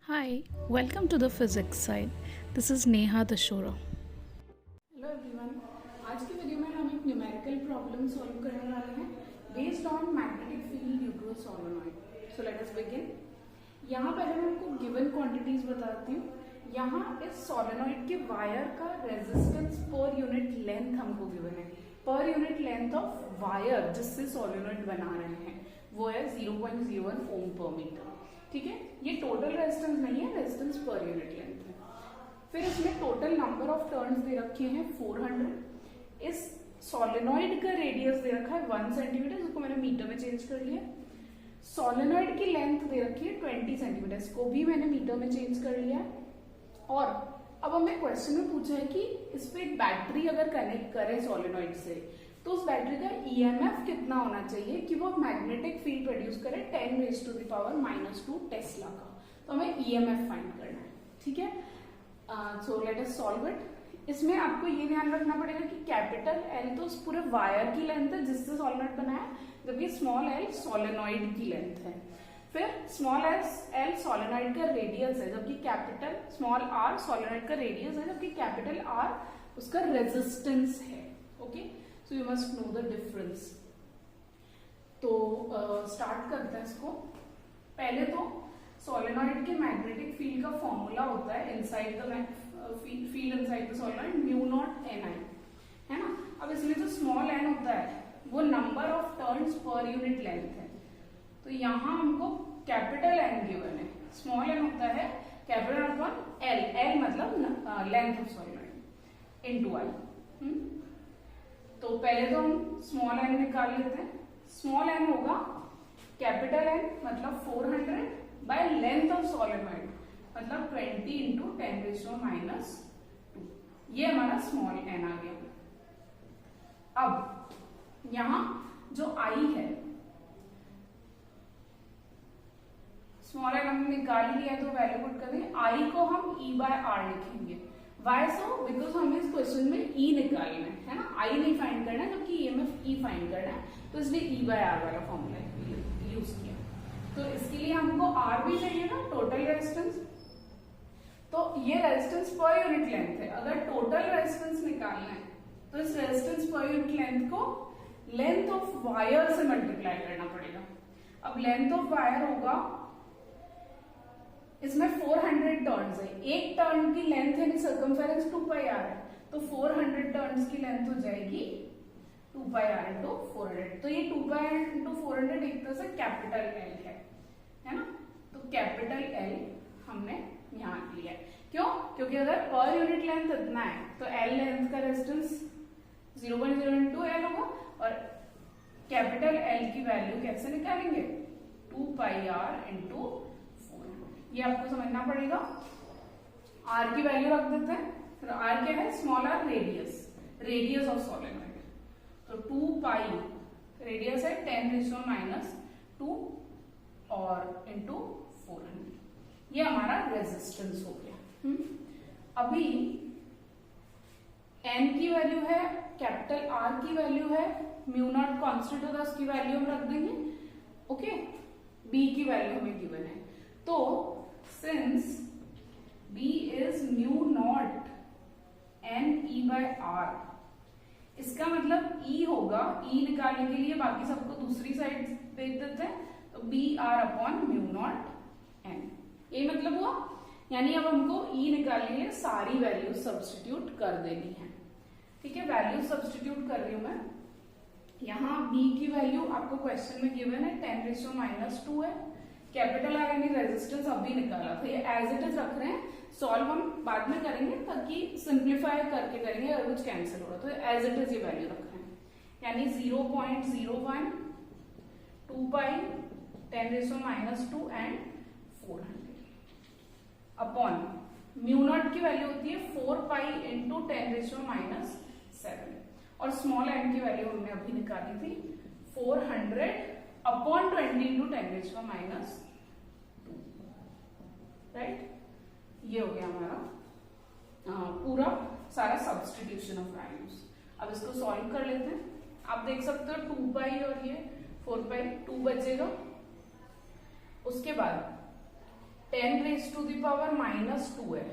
Hi, welcome to the physics side. This is Neha Dashora. Hello everyone, आज की video में हम एक न्यूमेरिकल प्रॉब्लम सॉल्व करने वाले हैं based on magnetic field due to a solenoid. So let us begin. यहाँ पहले मैं आपको गिवन क्वांटिटीज बताती हूँ। यहाँ इस सोलेनॉइड के वायर का रेजिस्टेंस पर यूनिट लेंथ हमको गिवन है। Per unit length of wire जिससे सोलेनॉइड बना रहे हैं वो है 0.01 ओम पर मीटर। ठीक है, ये टोटल रेजिस्टेंस नहीं है, रेजिस्टेंस पर यूनिट लेंथ है। फिर इसमें टोटल नंबर ऑफ टर्न्स दे रखे हैं 400। इस सोलेनॉइड का रेडियस दे रखा है 1 सेंटीमीटर, जिसको मैंने मीटर में चेंज कर लिया। सोलेनॉइड की लेंथ दे रखी है 20 सेंटीमीटर, इसको भी मैंने मीटर में चेंज कर लिया। और अब हमें क्वेश्चन में पूछा है कि इस पे एक बैटरी अगर कनेक्ट करें सोलेनॉइड से तो उस बैटरी का ईएमएफ कितना होना चाहिए कि वो मैग्नेटिक फील्ड प्रोड्यूस करे 10⁻⁻² टेस्ला का। तो हमें ईएमएफ फाइंड करना है। ठीक है, सो लेट अस सॉल्व इट। इसमें आपको ये ध्यान रखना पड़ेगा कि कैपिटल एल तो उस पूरे वायर की लेंथ है जिससे सोलेनॉइड बना है, जबकि स्मॉल एल सोलेनॉइड की लेंथ है। फिर स्मॉल एल सोलेनॉइड का रेडियस है, जबकि कैपिटल स्मॉल आर सोलेनॉइड का रेडियस है, जबकि कैपिटल आर उसका रेजिस्टेंस है। Okay, so you must know the difference. तो स्टार्ट करते हैं इसको। पहले तो सोलेनॉइड के मैग्नेटिक फील्ड का फॉर्मूला होता है inside the field inside the solenoid mu naught N I, है ना। अब इसमें जो स्मॉल एन होता है वो number of turns per unit length है। तो यहां हमको कैपिटल एन गिवन है, स्मॉल एन होता है कैपिटल अपॉन एल, एल मतलब length of solenoid into I. तो पहले तो हम स्मॉल एन निकाल लेते हैं। स्मॉल एन होगा कैपिटल एन मतलब 400 बाय लेंथ ऑफ सोलेनॉइड मतलब 20 इंटू 10⁻²। ये हमारा स्मॉल एन आ गया। अब यहां जो आई है, स्मॉल एन हमने निकाल लिया है तो वैल्यू पुट कर देंगे। आई को हम ई बाय आर लिखेंगे। Why so? बिकॉज हमें इस क्वेश्चन में ई निकालना है ना, आई नहीं फाइंड करना है, जबकि ईएमएफ ई फाइंड करना है, तो इसलिए ई बाय आर वाला फॉर्मूला यूज किया। तो इसके लिए हमको आर भी चाहिए ना, टोटल रेजिस्टेंस। तो ये रेजिस्टेंस पर यूनिट लेंथ है। अगर टोटल रेजिस्टेंस निकालना है तो इस रेजिस्टेंस पर यूनिट लेंथ को लेंथ ऑफ वायर से मल्टीप्लाई करना पड़ेगा। अब लेंथ ऑफ वायर होगा, इसमें 400 टर्न्स है, एक टर्न की लेंथ यानी सर्कमफेरेंस 2πr है, तो 400 टर्न्स की लेंथ हो जाएगी 2πr इंटू 400। तो ये 2πr इंटू 400 एक तरह से कैपिटल एल है ना। तो कैपिटल एल हमने यहां लिया है। क्यों? क्योंकि अगर पर यूनिट लेंथ इतना है तो एल लेंथ का रेजिस्टेंस 0.02 एल होगा, और कैपिटल एल की वैल्यू कैसे निकालेंगे? 2πr into 400। ये आपको समझना पड़ेगा। आर की वैल्यू रख देते हैं। फिर आर क्या है? Small R radius of solenoid. तो 2π रेडियस है 10⁻² और इंटू 400। ये हमारा रेजिस्टेंस हो गया। अभी एन की वैल्यू है, कैपिटल आर की वैल्यू है, म्यू नॉट कॉन्स्टेंट होगा, उसकी वैल्यू हम रख देंगे। ओके, बी की वैल्यू हमें गिवन है। तो since B is mu naught N E by R, इसका मतलब ई होगा, ई निकालने के लिए बाकी सबको दूसरी साइड देख देते हैं, तो B R upon mu naught N. ये मतलब हुआ, यानी अब हमको ई निकालने के लिए सारी वैल्यू सब्स्टिट्यूट कर देनी है। ठीक है, वैल्यू सब्स्टिट्यूट कर रही हूं मैं। यहां बी की वैल्यू आपको क्वेश्चन में गिवन है 10⁻² है। कैपिटल आर यानी रेजिस्टेंस अभी निकाला था, ये एज इट इज रख रहे हैं। सॉल्व हम बाद में करेंगे ताकि सिंप्लीफाई करके करेंगे, अगर कुछ कैंसिल हो रहा तो एज इट इज ये वैल्यू रख रहे हैं, यानी 0.01 2π 10⁻² एंड 400 अपॉन म्यू नॉट की वैल्यू होती है 4π इंटू 10⁻⁷, और स्मॉल एन की वैल्यू हमने अभी निकाली थी 400 अपॉन 20 इंटू 10⁻²। राइट, ये हो गया हमारा पूरा सारा सब्स्टिट्यूशन ऑफ वैल्यूज। अब इसको सॉल्व कर लेते हैं। आप देख सकते हो 2π और ये 4π, 2 बचेगा। उसके बाद 10 रेज टू द पावर -2 है,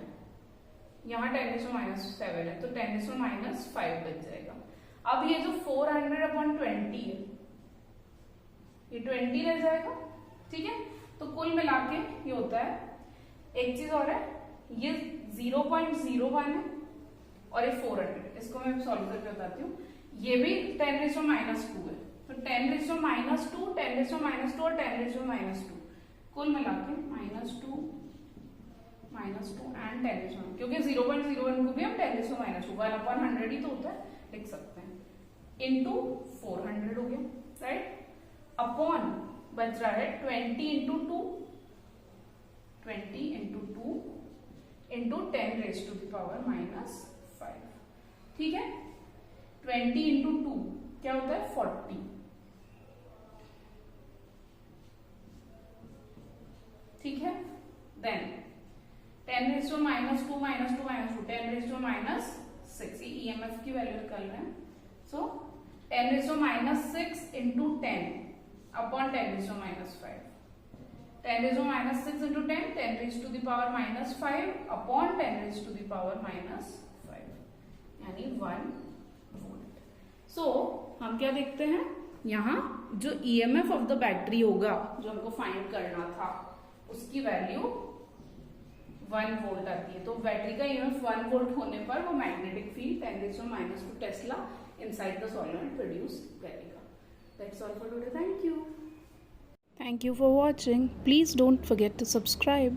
यहाँ 10⁻⁻7 है, तो 10⁻⁻5 बच जाएगा। अब ये जो 400/20 है, ये 20 रह जाएगा, ठीक है। तो कुल मिला के ये होता है, एक चीज और है, ये 0.01 है और ये 400, इसको मैं सॉल्व करके बताती हूँ। ये भी 10⁻⁻2 है, तो 10⁻2, 10⁻2 और 10⁻2 कुल मिला के -2 एंड 10⁻, क्योंकि 0.01 को भी हम 10⁻2 1/100 ही तो होता है, लिख सकते हैं, इंटू 400 हो गया, राइट। अपॉन बच रहा है 20 into 2 into 10 raise to the power -5, ठीक है। 20 इंटू 2 क्या होता है 40, ठीक है। Then 10 raise to -2 10 raise to -6, ये EMF की वैल्यू निकाल रहे हैं। So 10 raise to -6 into 10 upon 10 raise to -5, 10 raise to -6 into 10 raise to the power -5 upon 10 raise to the power -5, यानी 1 वोल्ट। सो हम क्या देखते हैं, यहाँ जो EMF ऑफ द बैटरी होगा, जो हमको फाइंड करना था, उसकी वैल्यू 1 वोल्ट आती है। तो बैटरी का EMF 1 वोल्ट होने पर वो magnetic field 10⁻² Tesla inside the solvent produce करेगा। That's all for today. Thank you. Thank you for watching. Please don't forget to subscribe.